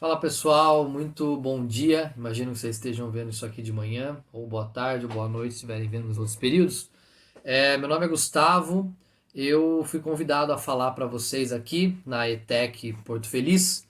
Fala pessoal, muito bom dia. Imagino que vocês estejam vendo isso aqui de manhã, ou boa tarde, ou boa noite, se estiverem vendo nos outros períodos. Meu nome é Gustavo, eu fui convidado a falar para vocês aqui na ETEC Porto Feliz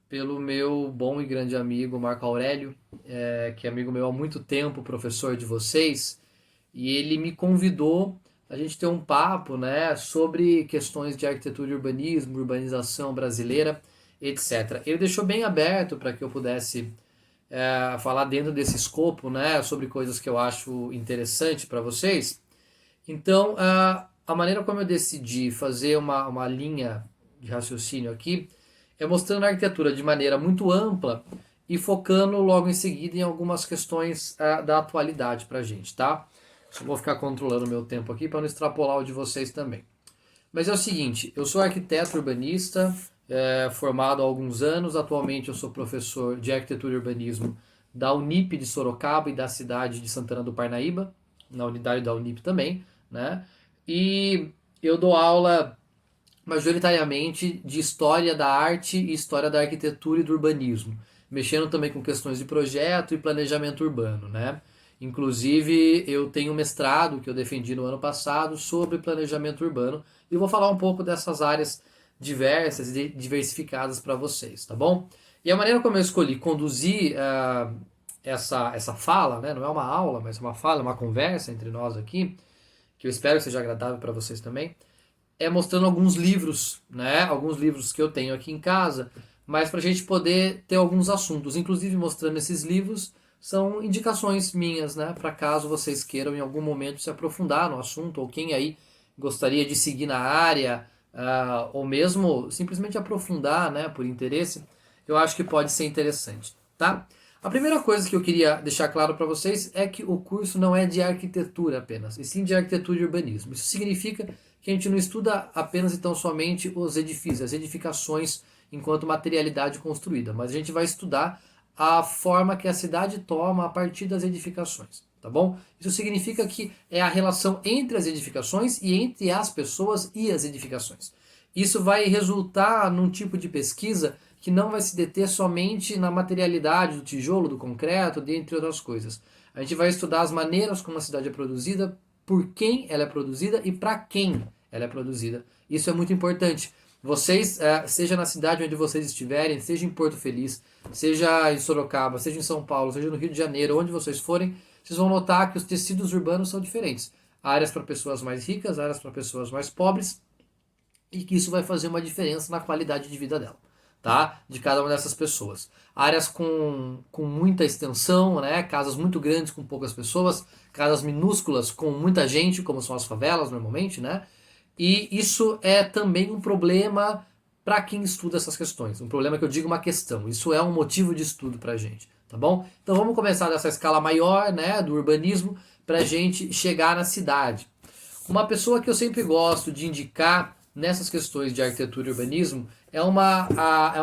pelo meu bom e grande amigo Marco Aurélio, que é amigo meu há muito tempo, professor de vocês, e ele me convidou a gente ter um papo, né, sobre questões de arquitetura e urbanismo, urbanização brasileira, etc. Ele deixou bem aberto para que eu pudesse falar dentro desse escopo, né, sobre coisas que eu acho interessante para vocês. Então, a maneira como eu decidi fazer uma linha de raciocínio aqui é mostrando a arquitetura de maneira muito ampla e focando logo em seguida em algumas questões da atualidade para a gente, tá? Só vou ficar controlando o meu tempo aqui para não extrapolar o de vocês também. Mas é o seguinte, eu sou arquiteto urbanista, formado há alguns anos. Atualmente eu sou professor de arquitetura e urbanismo da Unip de Sorocaba e da cidade de Santana do Parnaíba, na unidade da Unip também, né? E eu dou aula majoritariamente de história da arte e história da arquitetura e do urbanismo, mexendo também com questões de projeto e planejamento urbano, né? Inclusive, eu tenho um mestrado que eu defendi no ano passado sobre planejamento urbano e vou falar um pouco dessas áreas diversas e diversificadas para vocês, tá bom? E a maneira como eu escolhi conduzir essa fala, né? Não é uma aula, mas é uma fala, uma conversa entre nós aqui, que eu espero que seja agradável para vocês também, é mostrando alguns livros, né? Alguns livros que eu tenho aqui em casa, mas para a gente poder ter alguns assuntos, inclusive mostrando esses livros, são indicações minhas, né? Para caso vocês queiram em algum momento se aprofundar no assunto, ou quem aí gostaria de seguir na área, ou mesmo simplesmente aprofundar, né? Por interesse, eu acho que pode ser interessante, tá? A primeira coisa que eu queria deixar claro para vocês é que o curso não é de arquitetura apenas, e sim de arquitetura e urbanismo. Isso significa que a gente não estuda apenas e tão somente os edifícios, as edificações enquanto materialidade construída, mas a gente vai estudar a forma que a cidade toma a partir das edificações, tá bom? Isso significa que é a relação entre as edificações e entre as pessoas e as edificações. Isso vai resultar num tipo de pesquisa que não vai se deter somente na materialidade do tijolo, do concreto, dentre outras coisas. A gente vai estudar as maneiras como a cidade é produzida, por quem ela é produzida e para quem ela é produzida. Isso é muito importante. Vocês, seja na cidade onde vocês estiverem, seja em Porto Feliz, seja em Sorocaba, seja em São Paulo, seja no Rio de Janeiro, onde vocês forem, vocês vão notar que os tecidos urbanos são diferentes. Áreas para pessoas mais ricas, áreas para pessoas mais pobres, e que isso vai fazer uma diferença na qualidade de vida dela, tá? De cada uma dessas pessoas. Áreas com muita extensão, né? Casas muito grandes com poucas pessoas, casas minúsculas com muita gente, como são as favelas normalmente, né? E isso é também um problema para quem estuda essas questões. Um problema que eu digo uma questão. Isso é um motivo de estudo para a gente, tá bom? Então vamos começar dessa escala maior, né, do urbanismo, para a gente chegar na cidade. Uma pessoa que eu sempre gosto de indicar nessas questões de arquitetura e urbanismo é uma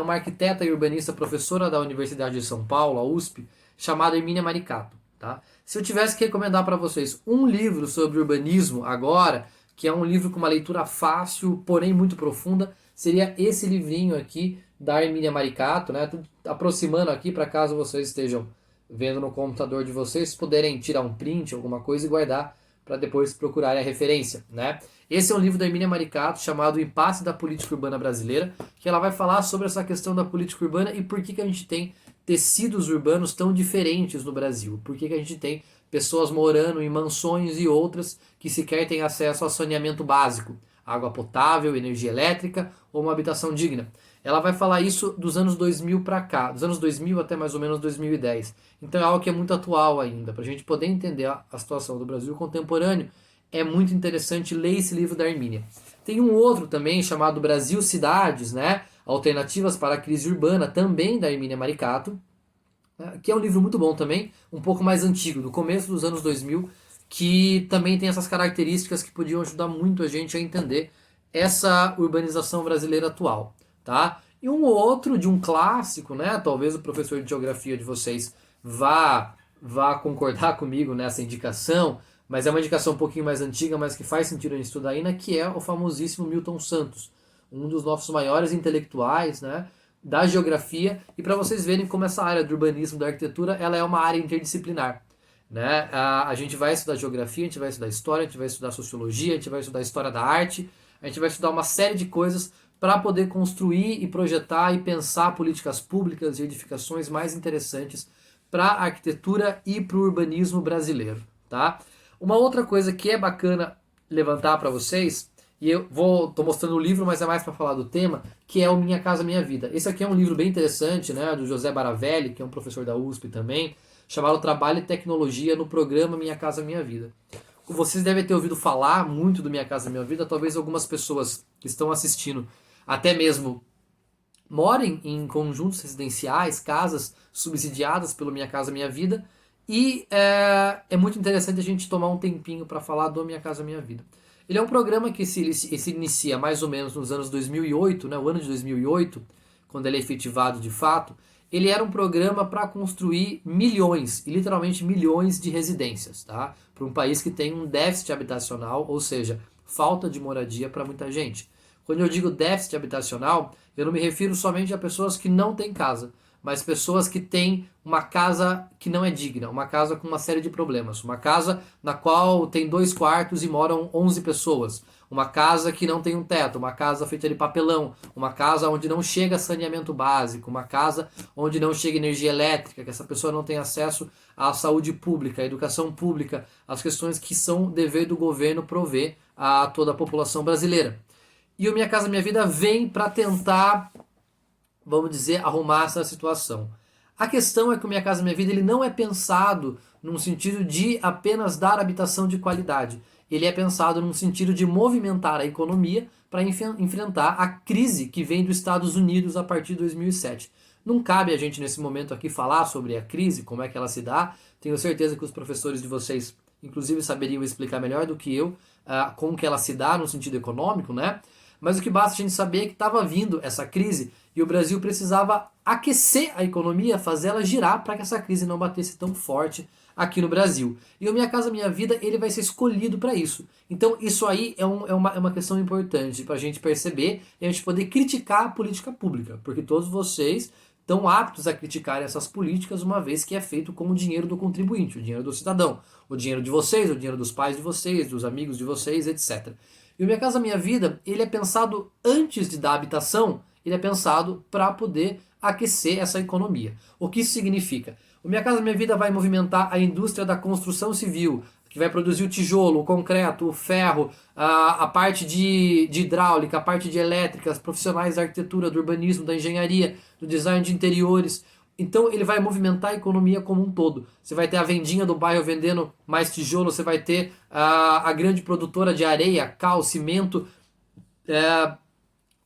arquiteta e urbanista professora da Universidade de São Paulo, a USP, chamada Hermínia Maricato. Tá? Se eu tivesse que recomendar para vocês um livro sobre urbanismo agora, que é um livro com uma leitura fácil, porém muito profunda, seria esse livrinho aqui da Hermínia Maricato, né? Tô aproximando aqui para caso vocês estejam vendo no computador de vocês, puderem tirar um print, alguma coisa e guardar para depois procurarem a referência, né? Esse é um livro da Hermínia Maricato chamado O Impasse da Política Urbana Brasileira, que ela vai falar sobre essa questão da política urbana e por que a gente tem tecidos urbanos tão diferentes no Brasil, por que a gente tem pessoas morando em mansões e outras que sequer têm acesso a saneamento básico, água potável, energia elétrica ou uma habitação digna. Ela vai falar isso dos anos 2000 para cá, dos anos 2000 até mais ou menos 2010. Então é algo que é muito atual ainda. Para a gente poder entender a situação do Brasil contemporâneo, é muito interessante ler esse livro da Hermínia. Tem um outro também chamado Brasil Cidades, né? Alternativas para a Crise Urbana, também da Hermínia Maricato, que é um livro muito bom também, um pouco mais antigo, do começo dos anos 2000, que também tem essas características que podiam ajudar muito a gente a entender essa urbanização brasileira atual, tá? E um outro de um clássico, né? Talvez o professor de geografia de vocês vá concordar comigo nessa indicação, mas é uma indicação um pouquinho mais antiga, mas que faz sentido a gente estudar ainda, que é o famosíssimo Milton Santos, um dos nossos maiores intelectuais, né? da geografia e para vocês verem como essa área do urbanismo, da arquitetura, ela é uma área interdisciplinar. Né? A gente vai estudar geografia, a gente vai estudar história, a gente vai estudar sociologia, a gente vai estudar história da arte, a gente vai estudar uma série de coisas para poder construir e projetar e pensar políticas públicas e edificações mais interessantes para a arquitetura e para o urbanismo brasileiro. Tá? Uma outra coisa que é bacana levantar para vocês, e eu tô mostrando o livro, mas é mais para falar do tema, que é o Minha Casa Minha Vida. Esse aqui é um livro bem interessante, né, do José Baravelli, que é um professor da USP também, chamado Trabalho e Tecnologia no programa Minha Casa Minha Vida. Vocês devem ter ouvido falar muito do Minha Casa Minha Vida, talvez algumas pessoas que estão assistindo até mesmo morem em conjuntos residenciais, casas subsidiadas pelo Minha Casa Minha Vida, e é muito interessante a gente tomar um tempinho para falar do Minha Casa Minha Vida. Ele é um programa que se inicia mais ou menos nos anos 2008, né, o ano de 2008, quando ele é efetivado de fato. Ele era um programa para construir milhões, e literalmente milhões de residências, tá? Para um país que tem um déficit habitacional, ou seja, falta de moradia para muita gente. Quando eu digo déficit habitacional, eu não me refiro somente a pessoas que não têm casa, mas pessoas que têm uma casa que não é digna, uma casa com uma série de problemas, uma casa na qual tem 2 quartos e moram 11 pessoas, uma casa que não tem um teto, uma casa feita de papelão, uma casa onde não chega saneamento básico, uma casa onde não chega energia elétrica, que essa pessoa não tem acesso à saúde pública, à educação pública, às questões que são dever do governo prover a toda a população brasileira. E o Minha Casa Minha Vida vem para tentar, vamos dizer, arrumar essa situação. A questão é que o Minha Casa Minha Vida ele não é pensado num sentido de apenas dar habitação de qualidade. Ele é pensado num sentido de movimentar a economia para enfrentar a crise que vem dos Estados Unidos a partir de 2007. Não cabe a gente nesse momento aqui falar sobre a crise, como é que ela se dá. Tenho certeza que os professores de vocês, inclusive, saberiam explicar melhor do que eu como que ela se dá no sentido econômico, né? Mas o que basta a gente saber é que estava vindo essa crise e o Brasil precisava aquecer a economia, fazer ela girar para que essa crise não batesse tão forte aqui no Brasil. E o Minha Casa Minha Vida ele vai ser escolhido para isso. Então isso aí é uma questão importante para a gente perceber e a gente poder criticar a política pública, porque todos vocês estão aptos a criticar essas políticas uma vez que é feito com o dinheiro do contribuinte, o dinheiro do cidadão, o dinheiro de vocês, o dinheiro dos pais de vocês, dos amigos de vocês, etc. E o Minha Casa Minha Vida, ele é pensado antes de dar habitação, ele é pensado para poder aquecer essa economia. O que isso significa? O Minha Casa Minha Vida vai movimentar a indústria da construção civil, que vai produzir o tijolo, o concreto, o ferro, a parte de hidráulica, a parte de elétrica, os profissionais da arquitetura, do urbanismo, da engenharia, do design de interiores. Então ele vai movimentar a economia como um todo. Você vai ter a vendinha do bairro vendendo mais tijolo, você vai ter a grande produtora de areia, cal, cimento,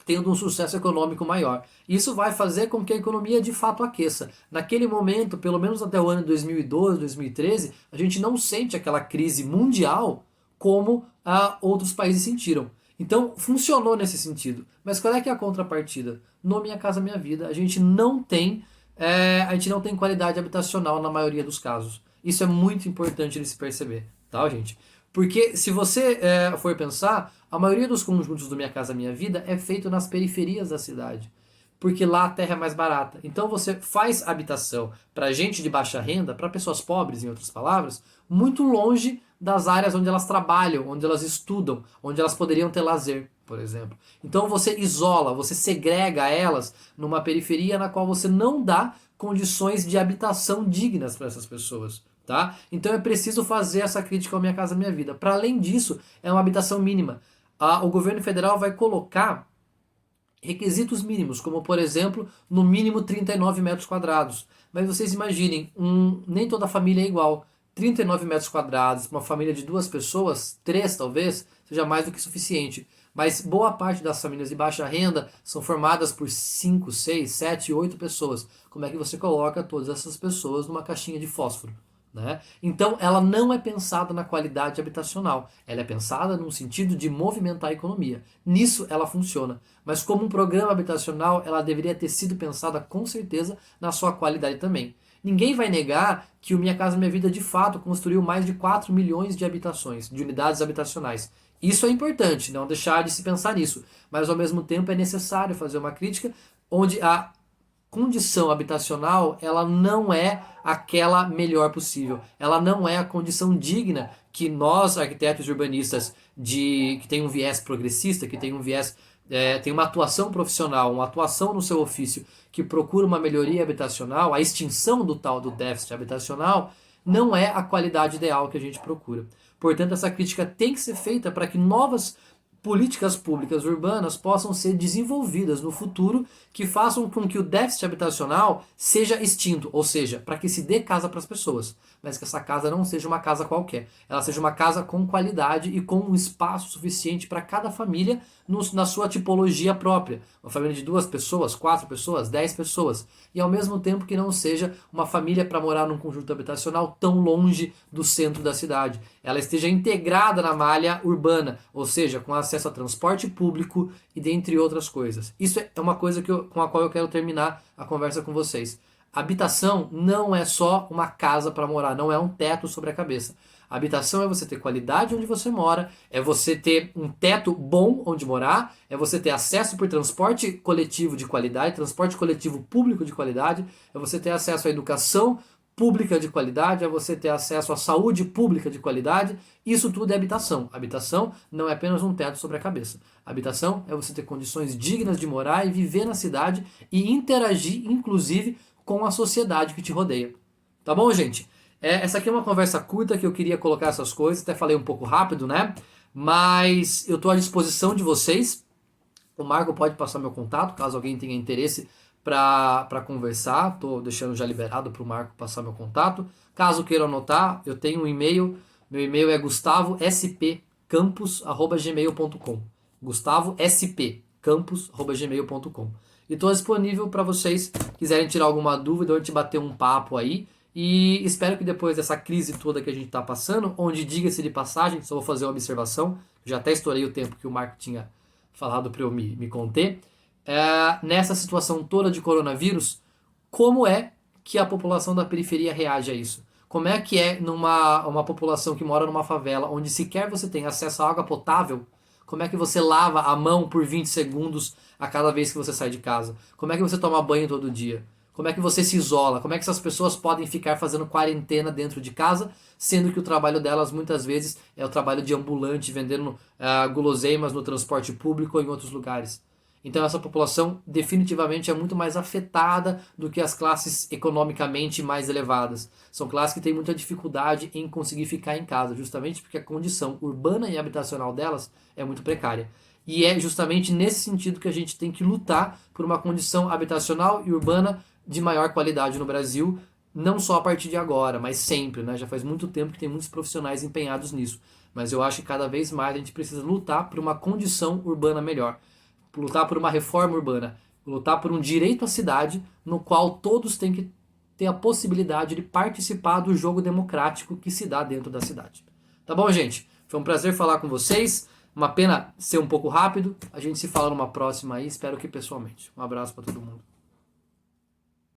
tendo um sucesso econômico maior. Isso vai fazer com que a economia de fato aqueça. Naquele momento, pelo menos até o ano de 2012, 2013, a gente não sente aquela crise mundial como outros países sentiram. Então funcionou nesse sentido. Mas qual é que é a contrapartida? No Minha Casa Minha Vida, a gente não tem qualidade habitacional na maioria dos casos. Isso é muito importante de se perceber, tá, gente? Porque se você for pensar, a maioria dos conjuntos do Minha Casa Minha Vida é feito nas periferias da cidade. Porque lá a terra é mais barata. Então você faz habitação para gente de baixa renda, para pessoas pobres, em outras palavras, muito longe das áreas onde elas trabalham, onde elas estudam, onde elas poderiam ter lazer, por exemplo. Então você isola, você segrega elas numa periferia na qual você não dá condições de habitação dignas para essas pessoas. Tá? Então é preciso fazer essa crítica ao Minha Casa Minha Vida. Para além disso, é uma habitação mínima. O governo federal vai colocar requisitos mínimos, como por exemplo, no mínimo 39 metros quadrados. Mas vocês imaginem, nem toda família é igual. 39 metros quadrados, uma família de 2 pessoas, 3 talvez, seja mais do que suficiente. Mas boa parte das famílias de baixa renda são formadas por 5, 6, 7, 8 pessoas. Como é que você coloca todas essas pessoas numa caixinha de fósforo? Né? Então ela não é pensada na qualidade habitacional, ela é pensada num sentido de movimentar a economia. Nisso ela funciona, mas como um programa habitacional ela deveria ter sido pensada com certeza na sua qualidade também. Ninguém vai negar que o Minha Casa Minha Vida de fato construiu mais de 4 milhões de habitações, de unidades habitacionais. Isso é importante, não deixar de se pensar nisso, mas ao mesmo tempo é necessário fazer uma crítica onde condição habitacional, ela não é aquela melhor possível. Ela não é a condição digna que nós, arquitetos e urbanistas, que tem um viés progressista, que tem um viés, tem uma atuação profissional, uma atuação no seu ofício, que procura uma melhoria habitacional, a extinção do tal do déficit habitacional, não é a qualidade ideal que a gente procura. Portanto, essa crítica tem que ser feita para que novas políticas públicas urbanas possam ser desenvolvidas no futuro que façam com que o déficit habitacional seja extinto, ou seja, para que se dê casa para as pessoas, mas que essa casa não seja uma casa qualquer, ela seja uma casa com qualidade e com um espaço suficiente para cada família na sua tipologia própria, uma família de 2 pessoas, 4 pessoas, 10 pessoas, e ao mesmo tempo que não seja uma família para morar num conjunto habitacional tão longe do centro da cidade, ela esteja integrada na malha urbana, ou seja, com acesso a transporte público e dentre outras coisas. Isso é uma coisa com a qual eu quero terminar a conversa com vocês. Habitação não é só uma casa para morar, não é um teto sobre a cabeça. Habitação é você ter qualidade onde você mora, é você ter um teto bom onde morar, é você ter acesso por transporte coletivo de qualidade, transporte coletivo público de qualidade, é você ter acesso à educação pública de qualidade, é você ter acesso à saúde pública de qualidade. Isso tudo é habitação. Habitação não é apenas um teto sobre a cabeça. Habitação é você ter condições dignas de morar e viver na cidade e interagir, inclusive, com a sociedade que te rodeia. Tá bom, gente? Essa aqui é uma conversa curta que eu queria colocar essas coisas, até falei um pouco rápido, né? Mas eu estou à disposição de vocês. O Marco pode passar meu contato, caso alguém tenha interesse para conversar. Estou deixando já liberado para o Marco passar meu contato. Caso queira anotar, eu tenho um e-mail. Meu e-mail é gustavospcampus@gmail.com. gustavospcampus@gmail.com. E estou disponível para vocês quiserem tirar alguma dúvida ou a gente bater um papo aí. E espero que depois dessa crise toda que a gente está passando, onde, diga-se de passagem, só vou fazer uma observação, já até estourei o tempo que o Marco tinha falado para eu me conter, nessa situação toda de coronavírus, como é que a população da periferia reage a isso? Como é que é uma população que mora numa favela, onde sequer você tem acesso à água potável, como é que você lava a mão por 20 segundos a cada vez que você sai de casa? Como é que você toma banho todo dia? Como é que você se isola? Como é que essas pessoas podem ficar fazendo quarentena dentro de casa, sendo que o trabalho delas muitas vezes é o trabalho de ambulante, vendendo guloseimas no transporte público ou em outros lugares? Então essa população definitivamente é muito mais afetada do que as classes economicamente mais elevadas. São classes que têm muita dificuldade em conseguir ficar em casa, justamente porque a condição urbana e habitacional delas é muito precária. E é justamente nesse sentido que a gente tem que lutar por uma condição habitacional e urbana de maior qualidade no Brasil, não só a partir de agora, mas sempre, né? Já faz muito tempo que tem muitos profissionais empenhados nisso. Mas eu acho que cada vez mais a gente precisa lutar por uma condição urbana melhor, lutar por uma reforma urbana, lutar por um direito à cidade no qual todos têm que ter a possibilidade de participar do jogo democrático que se dá dentro da cidade. Tá bom, gente? Foi um prazer falar com vocês. Uma pena ser um pouco rápido. A gente se fala numa próxima aí, espero que pessoalmente. Um abraço para todo mundo.